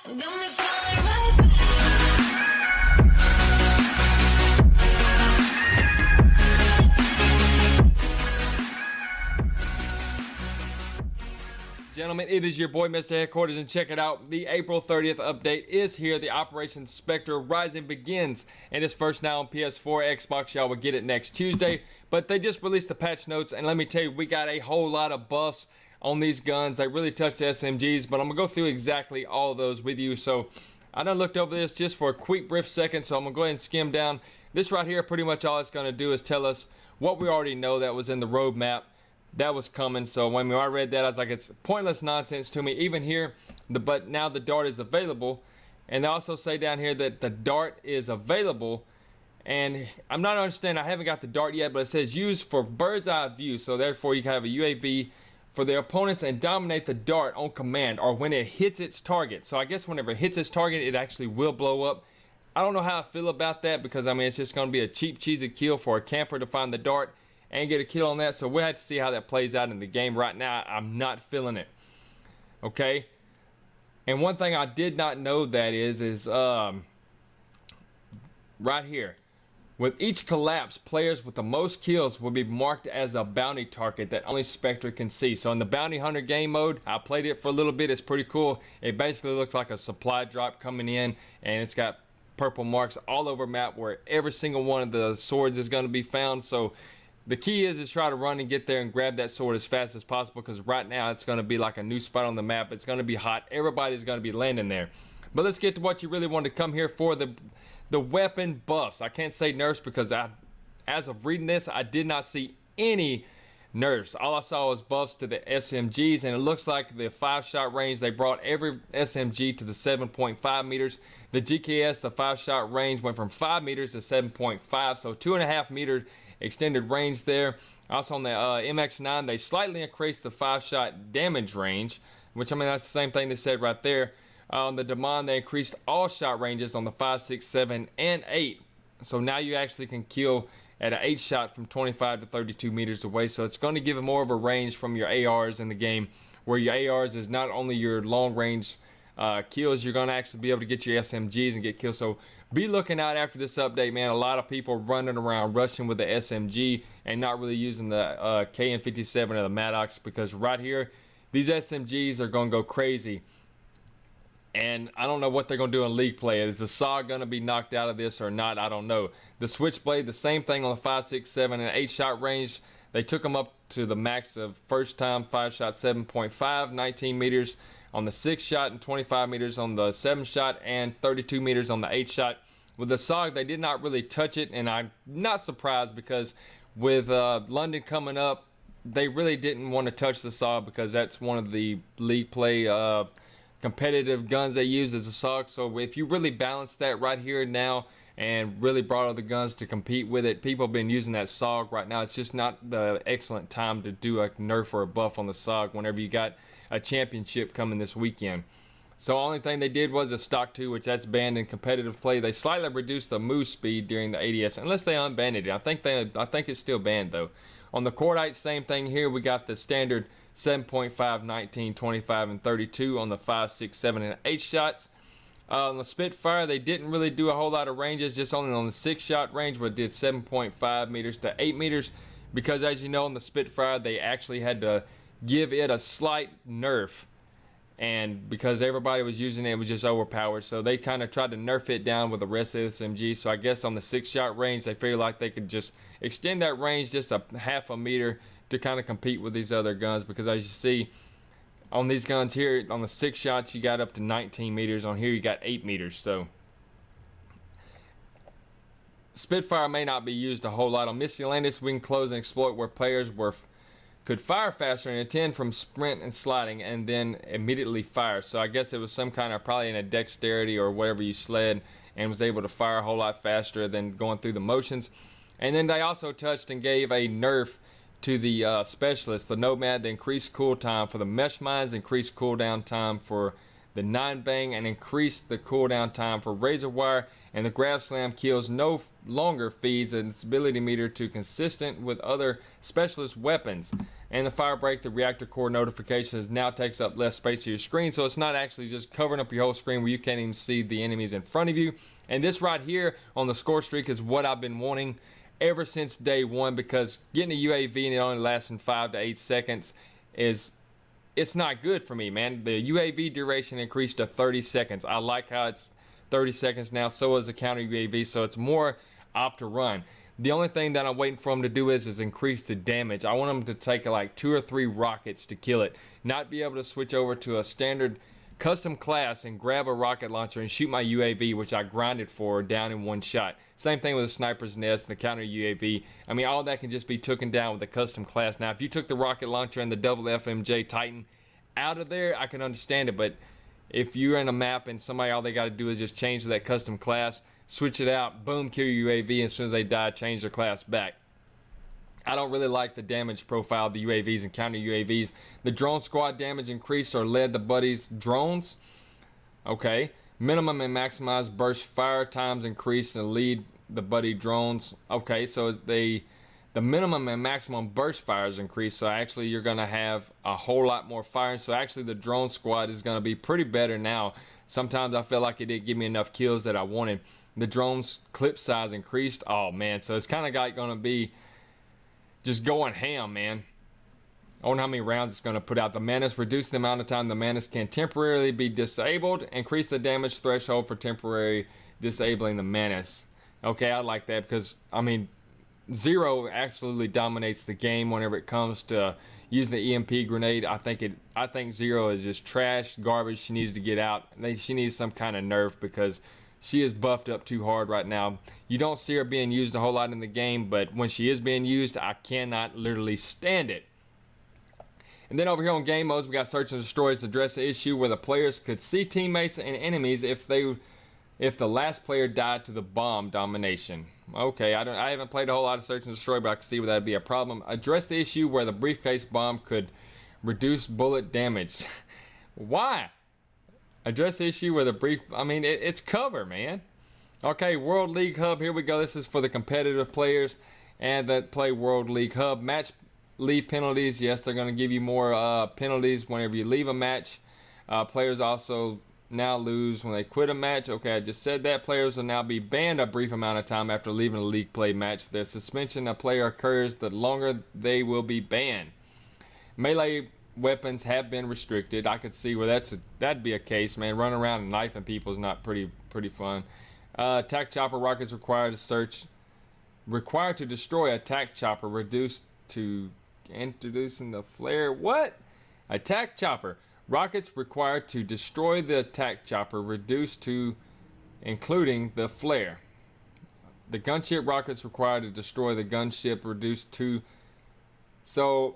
Got me feeling right. Gentlemen, it is your boy Mr. Headquarters, and check it out. The April 30th update is here. The Operation Spectre Rising begins, and it's first now on PS4, Xbox. Y'all will get it next Tuesday, but they just released the patch notes, and let me tell you, we got a whole lot of buffs on these guns. They really touched the SMGs, but I'm gonna go through exactly all of those with you. So I done looked over this just for a quick brief second, so I'm gonna go ahead and skim down. This right here, pretty much all it's gonna do is tell us what we already know that was in the roadmap. That was coming. So when I read that, I was like, it's pointless nonsense to me. Even here, but now the dart is available, and they also say down here that the dart is available, and I'm not understanding. I haven't got the dart yet, but it says used for bird's eye view, so therefore you can have a UAV for their opponents and dominate the dart on command or when it hits its target. So I guess whenever it hits its target, it actually will blow up. I don't know how I feel about that, because I mean, it's just going to be a cheap, cheesy kill for a camper to find the dart and get a kill on that. So we'll have to see how that plays out in the game. Right now, I'm not feeling it. Okay. And one thing I did not know that is right here. With each collapse, players with the most kills will be marked as a bounty target that only Spectre can see. So in the Bounty Hunter game mode, I played it for a little bit. It's pretty cool. It basically looks like a supply drop coming in, and it's got purple marks all over map where every single one of the swords is going to be found. So the key is try to run and get there and grab that sword as fast as possible, because right now it's going to be like a new spot on the map. It's going to be hot. Everybody's going to be landing there. But let's get to what you really wanted to come here for, the weapon buffs. I can't say nerfs because as of reading this, I did not see any nerfs. All I saw was buffs to the SMGs, and it looks like the 5-shot range, they brought every SMG to the 7.5 meters. The GKS, the 5-shot range went from 5 meters to 7.5, so 2.5 meters extended range there. Also on the MX9, they slightly increased the 5-shot damage range, which I mean, that's the same thing they said right there. On the Demand, they increased all shot ranges on the 5, 6, 7, and 8. So now you actually can kill at an 8-shot from 25 to 32 meters away. So it's going to give it more of a range from your ARs in the game, where your ARs is not only your long range kills, you're going to actually be able to get your SMGs and get kills. So be looking out after this update, man. A lot of people running around rushing with the SMG and not really using the KN57 or the Maddox, because right here, these SMGs are going to go crazy. And I don't know what they're going to do in league play. Is the SAW going to be knocked out of this or not? I don't know. The Switchblade, the same thing on the 5, 6, 7, and 8-shot range. They took them up to the max of first time 5-shot 7.5, 19 meters on the 6-shot and 25 meters on the 7-shot and 32 meters on the 8-shot. With the SAW, they did not really touch it, and I'm not surprised, because with London coming up, they really didn't want to touch the SAW, because that's one of the league play competitive guns they use as a SAW. So if you really balance that right here now and really brought all the guns to compete with it, people have been using that SAW right now. It's just not the excellent time to do a nerf or a buff on the SAW whenever you got a championship coming this weekend. So only thing they did was a stock 2, which that's banned in competitive play. They slightly reduced the move speed during the ADS, unless they unbanned it. I think it's still banned though. On the Cordite, same thing here. We got the standard 7.5, 19, 25, and 32 on the 5, 6, 7, and 8 shots. On the Spitfire, they didn't really do a whole lot of ranges, just only on the 6-shot range, but did 7.5 meters to 8 meters, because as you know, on the Spitfire, they actually had to give it a slight nerf, and because everybody was using it, it was just overpowered. So they kind of tried to nerf it down with the rest of the SMG. So I guess on the 6-shot range, they figured like they could just extend that range just a half a meter to kind of compete with these other guns, because as you see on these guns here, on the 6 shots you got up to 19 meters, on here you got 8 meters. So Spitfire may not be used a whole lot. On Miscellaneous, we can close and exploit where players could fire faster and attend from sprint and sliding and then immediately fire. So I guess it was some kind of probably in a dexterity or whatever you sled, and was able to fire a whole lot faster than going through the motions. And then they also touched and gave a nerf to the specialist, the Nomad. The increased cooldown for the mesh mines, increased cooldown time for the 9-bang, and increased the cooldown time for razor wire. And the grab slam kills no longer feeds an ability meter to consistent with other specialist weapons. And the fire break, the reactor core notifications now takes up less space of your screen, so it's not actually just covering up your whole screen where you can't even see the enemies in front of you. And this right here on the score streak is what I've been wanting ever since day one, because getting a UAV and it only lasting 5 to 8 seconds it's not good for me, man. The UAV duration increased to 30 seconds. I like how it's 30 seconds now. So is the counter UAV, so it's more opt to run. The only thing that I'm waiting for them to do is increase the damage. I want them to take like 2 or 3 rockets to kill it, not be able to switch over to a standard custom class and grab a rocket launcher and shoot my UAV, which I grinded for, down in one shot. Same thing with a sniper's nest and the counter UAV. I mean, all that can just be taken down with a custom class. Now, if you took the rocket launcher and the double SMG Titan out of there, I can understand it, but if you're in a map and somebody, all they got to do is just change to that custom class, switch it out, boom, kill your UAV, and as soon as they die, change their class back. I don't really like the damage profile of the UAVs and counter UAVs. The drone squad damage increase or led the buddies drones. Okay. Minimum and maximized burst fire times increase and lead the buddy drones. Okay, so the minimum and maximum burst fires increase, so actually you're going to have a whole lot more firing. So actually the drone squad is going to be pretty better now. Sometimes I feel like it didn't give me enough kills that I wanted. The drone's clip size increased. Oh man, so it's kind of like going to be just going ham, man. I wonder how many rounds it's going to put out. The menace, reduce the amount of time the menace can temporarily be disabled. Increase the damage threshold for temporary disabling the menace. Okay, I like that because, I mean, Zero absolutely dominates the game whenever it comes to using the EMP grenade. I think Zero is just trash, garbage. She needs to get out. She needs some kind of nerf because she is buffed up too hard right now. You don't see her being used a whole lot in the game, but when she is being used, I cannot literally stand it. And then over here on game modes, we got search and destroy to address the issue where the players could see teammates and enemies if the last player died to the bomb domination. Okay, I haven't played a whole lot of search and destroy, but I can see where that'd be a problem. Address the issue where the briefcase bomb could reduce bullet damage. Why? Address the issue where the it's cover, man. Okay, World League Hub, here we go. This is for the competitive players and that play World League Hub. Match leave penalties. Yes, they're going to give you more penalties whenever you leave a match. Players also now lose when they quit a match. Okay, I just said that. Players will now be banned a brief amount of time after leaving a league play match. The suspension of player occurs, the longer they will be banned. Melee weapons have been restricted. I could see where that'd be a case, man. Running around and knifing people is not pretty fun. Attack chopper rockets required to destroy attack chopper, reduced to introducing the flare. What? Attack chopper rockets required to destroy the attack chopper, reduced to including the flare. The gunship rockets required to destroy the gunship, reduced to. So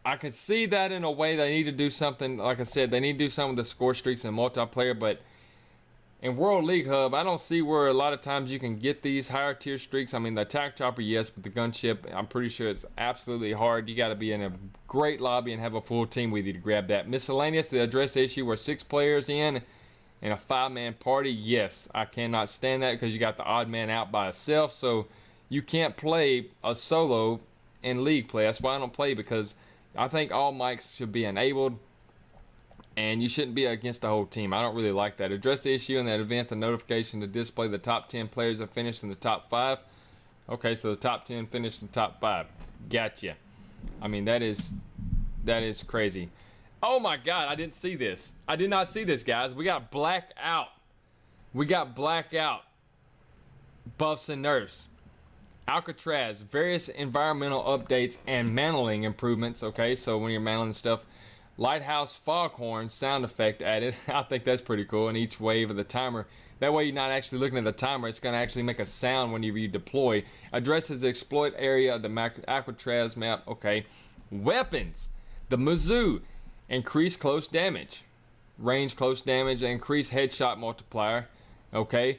I could see that in a way they need to do something. Like I said, they need to do something with the score streaks and multiplayer, but in World League Hub, I don't see where a lot of times you can get these higher tier streaks. I mean, the attack chopper, yes, but the gunship, I'm pretty sure it's absolutely hard. You got to be in a great lobby and have a full team with you to grab that. Miscellaneous, the address issue where 6 players in a 5-man party. Yes, I cannot stand that because you got the odd man out by himself. So you can't play a solo in league play. That's why I don't play, because I think all mics should be enabled. And you shouldn't be against the whole team. I don't really like that. Address the issue in that event, the notification to display the top 10 players that finished in the top 5. Okay, so the top 10 finished in the top 5. Gotcha. I mean, that is crazy. Oh my God, I didn't see this. I did not see this, guys. We got blackout. We got blackout buffs and nerfs. Alcatraz, various environmental updates and mantling improvements. Okay, so when you're mantling stuff. Lighthouse foghorn sound effect added. I think that's pretty cool. In each wave of the timer. That way you're not actually looking at the timer. It's going to actually make a sound whenever you deploy. Addresses the exploit area of the Alcatraz map. Okay. Weapons. The Mizzou. Increase close damage. Range close damage. Increase headshot multiplier. Okay.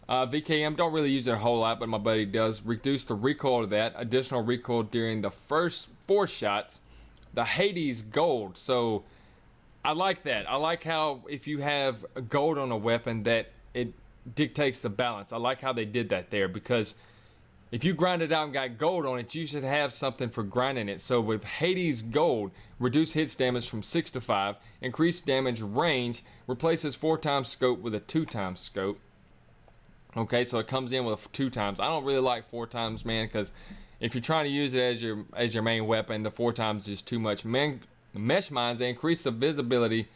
VKM, don't really use it a whole lot, but my buddy does. Reduce the recoil of that. Additional recoil during the first 4 shots. The Hades gold, so I like that. I like how if you have gold on a weapon that it dictates the balance. I like how they did that there, because if you grind it out and got gold on it, you should have something for grinding it. So with Hades Gold, reduce hits damage from 6 to 5, increase damage range, replaces 4 times scope with a 2 times scope. Okay, so it comes in with 2 times. I don't really like 4 times, man, because if you're trying to use it as your main weapon, the 4 times is too much. Mesh mines, they increase the visibility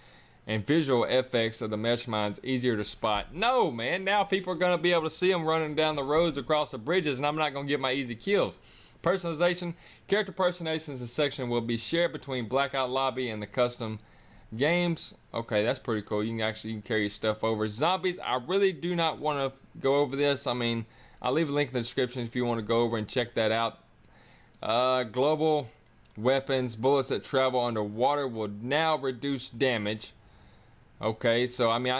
and visual effects of the mesh mines, easier to spot. No, man, now people are going to be able to see them running down the roads across the bridges, and I'm not going to get my easy kills. Personalization, character personalizations in section will be shared between Blackout Lobby and the custom games. Okay, that's pretty cool. You can carry your stuff over. Zombies, I really do not want to go over this. I mean, I'll leave a link in the description if you want to go over and check that out. Global weapons, bullets that travel underwater will now reduce damage. Okay, so I mean,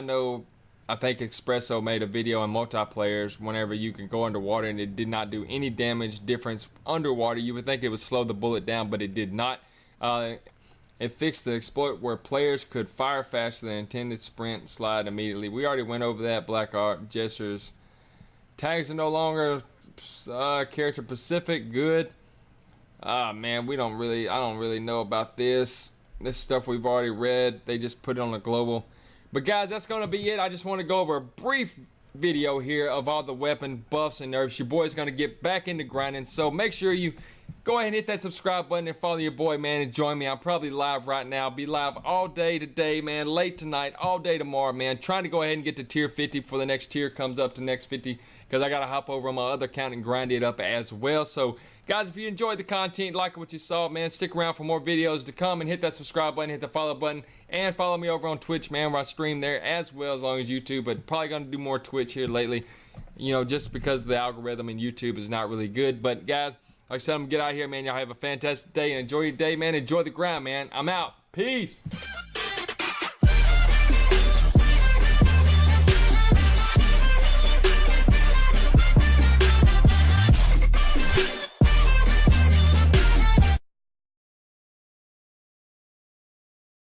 I think Espresso made a video on multiplayers whenever you can go underwater, and it did not do any damage difference underwater. You would think it would slow the bullet down, but it did not. It fixed the exploit where players could fire faster than intended, sprint, slide immediately. We already went over that. Black art gestures. Tags are no longer character specific. Good. Man, I don't really know about this. This stuff we've already read. They just put it on the global. But guys, that's going to be it. I just want to go over a brief video here of all the weapon buffs and nerfs. Your boy's going to get back into grinding. So make sure you go ahead and hit that subscribe button and follow your boy, man, and join me. I'm probably live right now. I'll be live all day today, man. Late tonight, all day tomorrow, man. Trying to go ahead and get to tier 50 before the next tier comes up to next 50, because I got to hop over on my other account and grind it up as well. So guys, if you enjoyed the content, like what you saw, man, stick around for more videos to come, and hit that subscribe button, hit the follow button, and follow me over on Twitch, man, where I stream there as well, as long as YouTube, but probably going to do more Twitch here lately, you know, just because the algorithm in YouTube is not really good. But guys, like I said, I'm going to get out of here, man. Y'all have a fantastic day and enjoy your day, man. Enjoy the grind, man. I'm out. Peace.